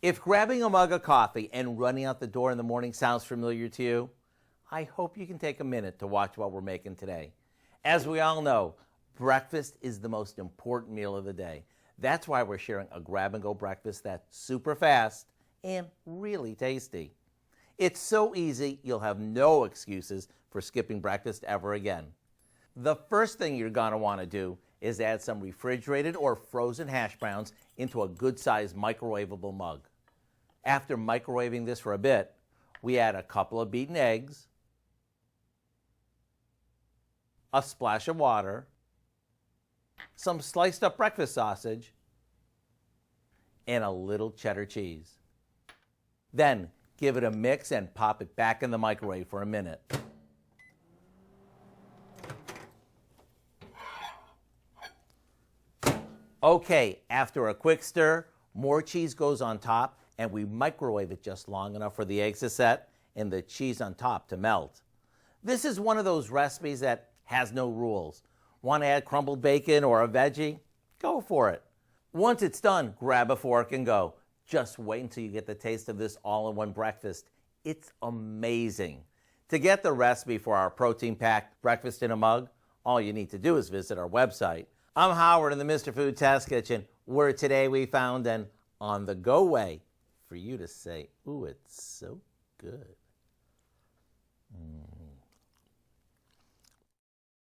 If grabbing a mug of coffee and running out the door in the morning sounds familiar to you, I hope you can take a minute to watch what we're making today. As we all know, breakfast is the most important meal of the day. That's why we're sharing a grab-and-go breakfast that's super fast and really tasty. It's so easy, you'll have no excuses for skipping breakfast ever again. The first thing you're going to want to do is add some refrigerated or frozen hash browns into a good-sized microwavable mug. After microwaving this for a bit, we add a couple of beaten eggs, a splash of water, some sliced up breakfast sausage, and a little cheddar cheese. Then give it a mix and pop it back in the microwave for a minute. Okay, after a quick stir, more cheese goes on top and we microwave it just long enough for the eggs to set and the cheese on top to melt. This is one of those recipes that has no rules. Want to add crumbled bacon or a veggie? Go for it. Once it's done, grab a fork and go. Just wait until you get the taste of this all-in-one breakfast. It's amazing. To get the recipe for our protein-packed breakfast in a mug, all you need to do is visit our website. I'm Howard in the Mr. Food Test Kitchen, where today we found an on-the-go way for you to say, ooh, it's so good.